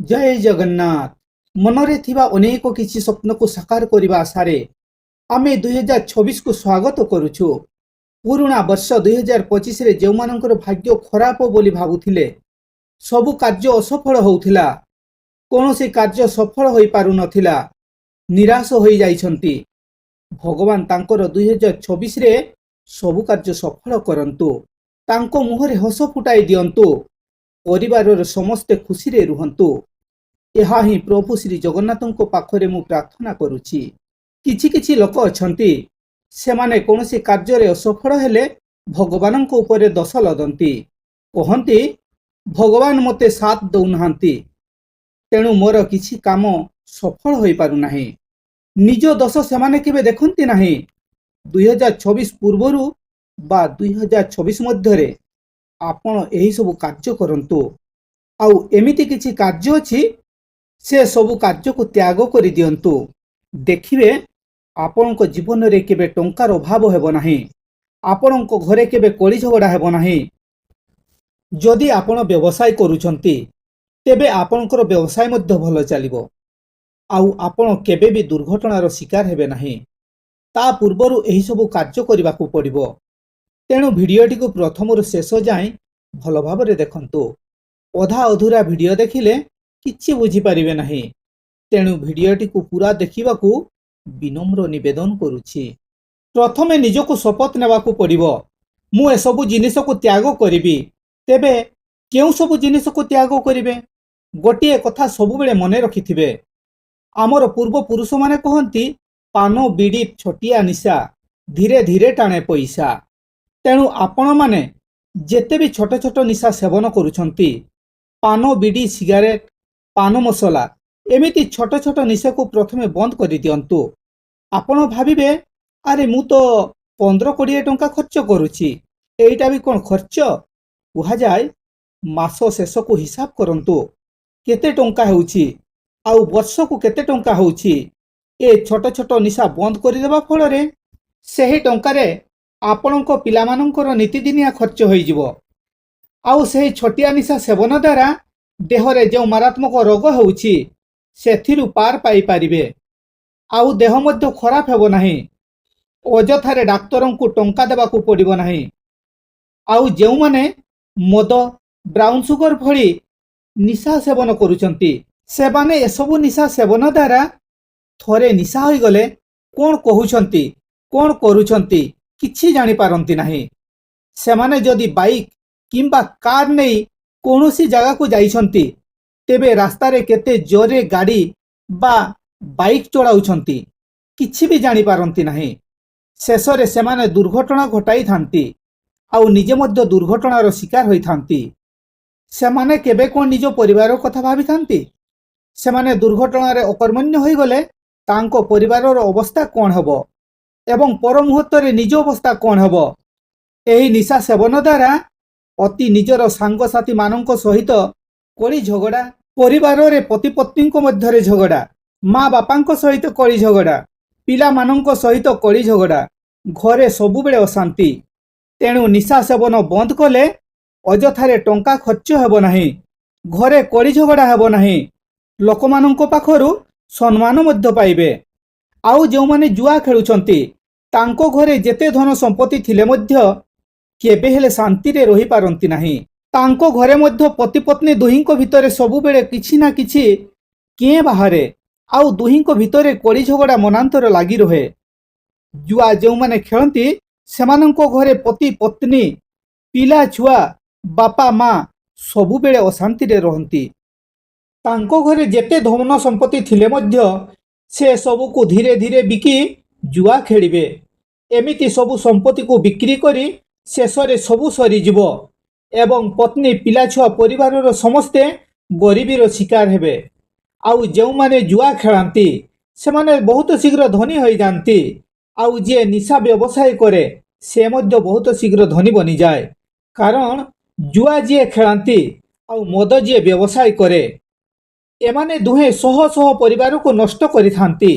जय जगन्नाथ। मनरे थिबा अनेक किछि स्वप्न को साकार करने आशारे आमे 2026 को स्वागत करुछु। पुराणा वर्ष 2025 रे जो मानकर भाग्य खराब बोली भाबुथिले सबु कार्य असफल होउथिला, कोनोसी कार्य सफल होई पारु नथिला, निराश होई जाइछंती। भगवान तांकर 2026 रे सबु कार्य सफल करंतु, तांको मुहरे हस फुटाई दियंतु, परिवार समस्ते खुशी रे रुहंतु। ଏହା ହିଁ ପ୍ରଭୁ ଶ୍ରୀ ଜଗନ୍ନାଥଙ୍କ ପାଖରେ ମୁଁ ପ୍ରାର୍ଥନା କରୁଛି। କିଛି କିଛି ଲୋକ ଅଛନ୍ତି, ସେମାନେ କୌଣସି କାର୍ଯ୍ୟରେ ଅସଫଳ ହେଲେ ଭଗବାନଙ୍କ ଉପରେ ଦୋଷ ଲଦନ୍ତି। କହନ୍ତି ଭଗବାନ ମୋତେ ସାଥ ଦେଉନାହାନ୍ତି, ତେଣୁ ମୋର କିଛି କାମ ସଫଳ ହୋଇପାରୁନାହିଁ। ନିଜ ଦୋଷ ସେମାନେ କେବେ ଦେଖନ୍ତି ନାହିଁ। 2026 ପୂର୍ବରୁ ବା 2026 ମଧ୍ୟରେ ଆପଣ ଏହିସବୁ କାର୍ଯ୍ୟ କରନ୍ତୁ। ଆଉ ଏମିତି କିଛି କାର୍ଯ୍ୟ ଅଛି, ସେ ସବୁ କାର୍ଯ୍ୟକୁ ତ୍ୟାଗ କରି ଦିଅନ୍ତୁ। ଦେଖିବେ ଆପଣଙ୍କ ଜୀବନରେ କେବେ ଟଙ୍କାର ଅଭାବ ହେବ ନାହିଁ, ଆପଣଙ୍କ ଘରେ କେବେ କଳି ଝଗଡ଼ା ହେବ ନାହିଁ। ଯଦି ଆପଣ ବ୍ୟବସାୟ କରୁଛନ୍ତି, ତେବେ ଆପଣଙ୍କର ବ୍ୟବସାୟ ମଧ୍ୟ ଭଲ ଚାଲିବ, ଆଉ ଆପଣ କେବେ ବି ଦୁର୍ଘଟଣାର ଶିକାର ହେବେ ନାହିଁ। ତା ପୂର୍ବରୁ ଏହିସବୁ କାର୍ଯ୍ୟ କରିବାକୁ ପଡ଼ିବ। ତେଣୁ ଭିଡ଼ିଓଟିକୁ ପ୍ରଥମରୁ ଶେଷ ଯାଏଁ ଭଲ ଭାବରେ ଦେଖନ୍ତୁ। ଅଧା ଅଧୁରା ଭିଡ଼ିଓ ଦେଖିଲେ କିଛି ବୁଝିପାରିବେ ନାହିଁ। ତେଣୁ ଭିଡ଼ିଓଟିକୁ ପୁରା ଦେଖିବାକୁ ବିନମ୍ର ନିବେଦନ କରୁଛି। ପ୍ରଥମେ ନିଜକୁ ଶପଥ ନେବାକୁ ପଡ଼ିବ, ମୁଁ ଏସବୁ ଜିନିଷକୁ ତ୍ୟାଗ କରିବି। ତେବେ କେଉଁ ସବୁ ଜିନିଷକୁ ତ୍ୟାଗ କରିବେ? ଗୋଟିଏ କଥା ସବୁବେଳେ ମନେ ରଖିଥିବେ, ଆମର ପୂର୍ବପୁରୁଷମାନେ କହନ୍ତି, ପାନ ବିଡ଼ି ଛୋଟିଆ ନିଶା, ଧୀରେ ଧୀରେ ଟାଣେ ପଇସା। ତେଣୁ ଆପଣମାନେ ଯେତେ ବି ଛୋଟ ଛୋଟ ନିଶା ସେବନ କରୁଛନ୍ତି, ପାନ ବିଡ଼ି ସିଗାରେଟ, ପାନ ମସଲା, ଏମିତି ଛୋଟ ଛୋଟ ନିଶାକୁ ପ୍ରଥମେ ବନ୍ଦ କରିଦିଅନ୍ତୁ। ଆପଣ ଭାବିବେ, ଆରେ ମୁଁ ତ 15-20 ଟଙ୍କା ଖର୍ଚ୍ଚ କରୁଛି, ଏଇଟା ବି କ'ଣ ଖର୍ଚ୍ଚ କୁହାଯାଏ? ମାସ ଶେଷକୁ ହିସାବ କରନ୍ତୁ, କେତେ ଟଙ୍କା ହେଉଛି ଆଉ ବର୍ଷକୁ କେତେ ଟଙ୍କା ହେଉଛି। ଏ ଛୋଟ ଛୋଟ ନିଶା ବନ୍ଦ କରିଦେବା ଫଳରେ ସେହି ଟଙ୍କାରେ ଆପଣଙ୍କ ପିଲାମାନଙ୍କର ନୀତିଦିନିଆ ଖର୍ଚ୍ଚ ହୋଇଯିବ। ଆଉ ସେହି ଛୋଟିଆ ନିଶା ସେବନ ଦ୍ୱାରା ଦେହରେ ଯେଉଁ ମାରାତ୍ମକ ରୋଗ ହେଉଛି, ସେଥିରୁ ପାର ପାଇପାରିବେ। ଆଉ ଦେହ ମଧ୍ୟ ଖରାପ ହେବ ନାହିଁ। ଅଯଥାରେ ଡାକ୍ତରଙ୍କୁ ଟଙ୍କା ଦେବାକୁ ପଡ଼ିବ ନାହିଁ। ଆଉ ଯେଉଁମାନେ ମଦ, ବ୍ରାଉନ୍ ସୁଗର ଭଳି ନିଶା ସେବନ କରୁଛନ୍ତି, ସେମାନେ ଏସବୁ ନିଶା ସେବନ ଦ୍ୱାରା ଥରେ ନିଶା ହୋଇଗଲେ କ'ଣ କହୁଛନ୍ତି, କ'ଣ କରୁଛନ୍ତି କିଛି ଜାଣିପାରନ୍ତି ନାହିଁ। ସେମାନେ ଯଦି ବାଇକ୍ କିମ୍ବା କାର୍ ନେଇ କୌଣସି ଜାଗାକୁ ଯାଇଛନ୍ତି, ତେବେ ରାସ୍ତାରେ କେତେ ଜୋରରେ ଗାଡ଼ି ବା ବାଇକ୍ ଚଳାଉଛନ୍ତି କିଛି ବି ଜାଣିପାରନ୍ତି ନାହିଁ। ଶେଷରେ ସେମାନେ ଦୁର୍ଘଟଣା ଘଟାଇଥାନ୍ତି, ଆଉ ନିଜେ ମଧ୍ୟ ଦୁର୍ଘଟଣାର ଶିକାର ହୋଇଥାନ୍ତି। ସେମାନେ କେବେ କ'ଣ ନିଜ ପରିବାର କଥା ଭାବିଥାନ୍ତି? ସେମାନେ ଦୁର୍ଘଟଣାରେ ଅକର୍ମଣ୍ୟ ହୋଇଗଲେ ତାଙ୍କ ପରିବାରର ଅବସ୍ଥା କ'ଣ ହେବ ଏବଂ ପର ମୁହୂର୍ତ୍ତରେ ନିଜ ଅବସ୍ଥା କ'ଣ ହେବ? ଏହି ନିଶା ସେବନ ଦ୍ୱାରା ଅତି ନିଜର ସାଙ୍ଗସାଥୀମାନଙ୍କ ସହିତ କଳି ଝଗଡ଼ା, ପରିବାରରେ ପତି ପତ୍ନୀଙ୍କ ମଧ୍ୟରେ ଝଗଡ଼ା, ମା ବାପାଙ୍କ ସହିତ କଳି ଝଗଡ଼ା, ପିଲାମାନଙ୍କ ସହିତ କଳି ଝଗଡ଼ା, ଘରେ ସବୁବେଳେ ଅଶାନ୍ତି। ତେଣୁ ନିଶା ସେବନ ବନ୍ଦ କଲେ ଅଯଥାରେ ଟଙ୍କା ଖର୍ଚ୍ଚ ହେବ ନାହିଁ, ଘରେ କଳି ଝଗଡ଼ା ହେବ ନାହିଁ, ଲୋକମାନଙ୍କ ପାଖରୁ ସମ୍ମାନ ମଧ୍ୟ ପାଇବେ। ଆଉ ଯେଉଁମାନେ ଜୁଆ ଖେଳୁଛନ୍ତି, ତାଙ୍କ ଘରେ ଯେତେ ଧନ ସମ୍ପତ୍ତି ଥିଲେ ମଧ୍ୟ କେବେ ହେଲେ ଶାନ୍ତିରେ ରହିପାରନ୍ତି ନାହିଁ। ତାଙ୍କ ଘରେ ମଧ୍ୟ ପତି ପତ୍ନୀ ଦୁହିଁଙ୍କ ଭିତରେ ସବୁବେଳେ କିଛି ନା କିଛି କିଏ ବାହାରେ, ଆଉ ଦୁହିଁଙ୍କ ଭିତରେ କଳି ଝଗଡ଼ା ମନାନ୍ତର ଲାଗି ରହେ। ଜୁଆ ଯେଉଁମାନେ ଖେଳନ୍ତି, ସେମାନଙ୍କ ଘରେ ପତି ପତ୍ନୀ, ପିଲା ଛୁଆ, ବାପା ମା ସବୁବେଳେ ଅଶାନ୍ତିରେ ରହନ୍ତି। ତାଙ୍କ ଘରେ ଯେତେ ଧନ ସମ୍ପତ୍ତି ଥିଲେ ମଧ୍ୟ ସେ ସବୁକୁ ଧୀରେ ଧୀରେ ବିକି ଜୁଆ ଖେଳିବେ। ଏମିତି ସବୁ ସମ୍ପତ୍ତିକୁ ବିକ୍ରି କରି ଶେଷରେ ସବୁ ସରିଯିବ ଏବଂ ପତ୍ନୀ, ପିଲାଛୁଆ, ପରିବାରର ସମସ୍ତେ ଗରିବୀର ଶିକାର ହେବେ। ଆଉ ଯେଉଁମାନେ ଜୁଆ ଖେଳନ୍ତି, ସେମାନେ ବହୁତ ଶୀଘ୍ର ଧନୀ ହୋଇଯାଆନ୍ତି। ଆଉ ଯିଏ ନିଶା ବ୍ୟବସାୟ କରେ, ସେ ମଧ୍ୟ ବହୁତ ଶୀଘ୍ର ଧନୀ ବନିଯାଏ। କାରଣ ଜୁଆ ଯିଏ ଖେଳନ୍ତି ଆଉ ମଦ ଯିଏ ବ୍ୟବସାୟ କରେ, ଏମାନେ ଦୁହେଁ ଶହ ଶହ ପରିବାରକୁ ନଷ୍ଟ କରିଥାନ୍ତି।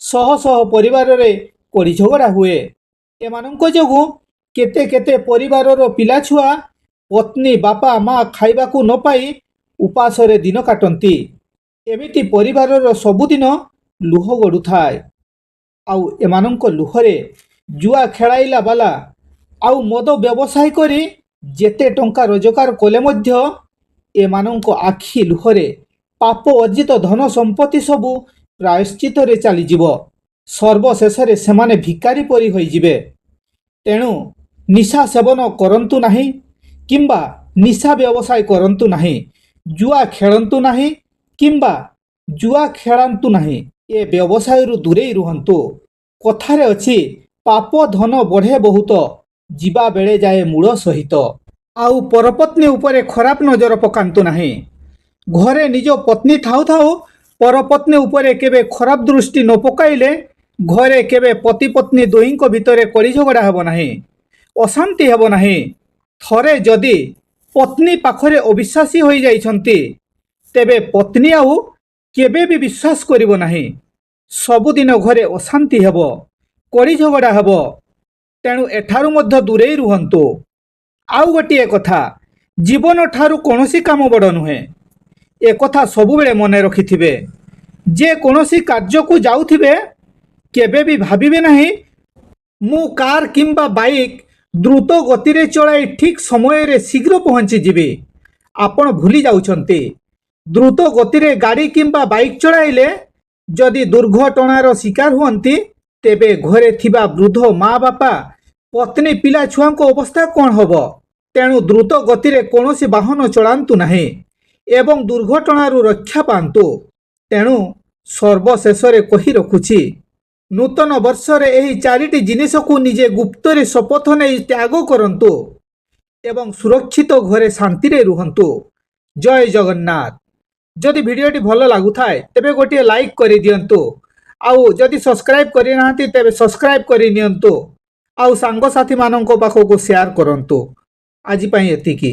ଶହ ଶହ ପରିବାରରେ କଳି ଝଗଡ଼ା ହୁଏ। ଏମାନଙ୍କ ଯୋଗୁଁ କେତେ କେତେ ପରିବାରର ପିଲାଛୁଆ, ପତ୍ନୀ, ବାପା ମା ଖାଇବାକୁ ନ ପାଇ ଉପାସରେ ଦିନ କାଟନ୍ତି। ଏମିତି ପରିବାରର ସବୁଦିନ ଲୁହ ଗଡ଼ୁଥାଏ। ଆଉ ଏମାନଙ୍କ ଲୁହରେ ଜୁଆ ଖେଳାଇଲା ବାଲା ଆଉ ମଦ ବ୍ୟବସାୟ କରି ଯେତେ ଟଙ୍କା ରୋଜଗାର କଲେ ମଧ୍ୟ ଏମାନଙ୍କ ଆଖି ଲୁହରେ ପାପ ଅର୍ଜିତ ଧନ ସମ୍ପତ୍ତି ସବୁ ପ୍ରାୟଶ୍ଚିତରେ ଚାଲିଯିବ। ସର୍ବଶେଷରେ ସେମାନେ ଭିକାରୀ ପରି ହୋଇଯିବେ। ତେଣୁ ନିଶା ସେବନ କରନ୍ତୁ ନାହିଁ କିମ୍ବା ନିଶା ବ୍ୟବସାୟ କରନ୍ତୁ ନାହିଁ, ଜୁଆ ଖେଳନ୍ତୁ ନାହିଁ କିମ୍ବା ଜୁଆ ଖେଳାନ୍ତୁ ନାହିଁ। ଏ ବ୍ୟବସାୟରୁ ଦୂରେଇ ରୁହନ୍ତୁ। କଥାରେ ଅଛି, ପାପ ଧନ ବଢ଼େ ବହୁତ, ଯିବା ବେଳେ ଯାଏ ମୂଳ ସହିତ। ଆଉ ପରପତ୍ନୀ ଉପରେ ଖରାପ ନଜର ପକାନ୍ତୁ ନାହିଁ। ଘରେ ନିଜ ପତ୍ନୀ ଥାଉ ଥାଉ ପରପତ୍ନୀ ଉପରେ କେବେ ଖରାପ ଦୃଷ୍ଟି ନ ପକାଇଲେ ଘରେ କେବେ ପତି ପତ୍ନୀ ଦୁହିଁଙ୍କ ଭିତରେ କଳି ଝଗଡ଼ା ହେବ ନାହିଁ, ଅଶାନ୍ତି ହେବ ନାହିଁ। ଥରେ ଯଦି ପତ୍ନୀ ପାଖରେ ଅବିଶ୍ୱାସୀ ହୋଇଯାଇଛନ୍ତି, ତେବେ ପତ୍ନୀ ଆଉ କେବେ ବି ବିଶ୍ୱାସ କରିବ ନାହିଁ। ସବୁଦିନ ଘରେ ଅଶାନ୍ତି ହେବ, କଳି ଝଗଡ଼ା ହେବ। ତେଣୁ ଏଠାରୁ ମଧ୍ୟ ଦୂରେଇ ରୁହନ୍ତୁ। ଆଉ ଗୋଟିଏ କଥା, ଜୀବନ ଠାରୁ କୌଣସି କାମ ବଡ଼ ନୁହେଁ। ଏକଥା ସବୁବେଳେ ମନେ ରଖିଥିବେ। ଯେ କୌଣସି କାର୍ଯ୍ୟକୁ ଯାଉଥିବେ, କେବେ ବି ଭାବିବେ ନାହିଁ ମୁଁ କାର୍ କିମ୍ବା ବାଇକ୍ ଦ୍ରୁତ ଗତିରେ ଚଳାଇ ଠିକ୍ ସମୟରେ ଶୀଘ୍ର ପହଞ୍ଚିଯିବି। ଆପଣ ଭୁଲି ଯାଉଛନ୍ତି, ଦ୍ରୁତ ଗତିରେ ଗାଡ଼ି କିମ୍ବା ବାଇକ୍ ଚଳାଇଲେ ଯଦି ଦୁର୍ଘଟଣାର ଶିକାର ହୁଅନ୍ତି, ତେବେ ଘରେ ଥିବା ବୃଦ୍ଧ ମା ବାପା, ପତ୍ନୀ, ପିଲା ଛୁଆଙ୍କ ଅବସ୍ଥା କ'ଣ ହେବ? ତେଣୁ ଦ୍ରୁତ ଗତିରେ କୌଣସି ବାହନ ଚଳାନ୍ତୁ ନାହିଁ ଏବଂ ଦୁର୍ଘଟଣାରୁ ରକ୍ଷା ପାଆନ୍ତୁ। ତେଣୁ ସର୍ବଶେଷରେ କହି ରଖୁଛି, ନୂତନ ବର୍ଷରେ ଏହି 4ଟି ଜିନିଷକୁ ନିଜେ ଗୁପ୍ତରେ ଶପଥ ନେଇ ତ୍ୟାଗ କରନ୍ତୁ ଏବଂ ସୁରକ୍ଷିତ ଘରେ ଶାନ୍ତିରେ ରୁହନ୍ତୁ। ଜୟ ଜଗନ୍ନାଥ। ଯଦି ଭିଡ଼ିଓଟି ଭଲ ଲାଗୁଥାଏ ତେବେ ଗୋଟିଏ ଲାଇକ୍ କରିଦିଅନ୍ତୁ। ଆଉ ଯଦି ସବସ୍କ୍ରାଇବ୍ କରିନାହାନ୍ତି ତେବେ ସବସ୍କ୍ରାଇବ୍ କରିନିଅନ୍ତୁ। ଆଉ ସାଙ୍ଗସାଥିମାନଙ୍କ ପାଖକୁ ସେୟାର କରନ୍ତୁ। ଆଜି ପାଇଁ ଏତିକି।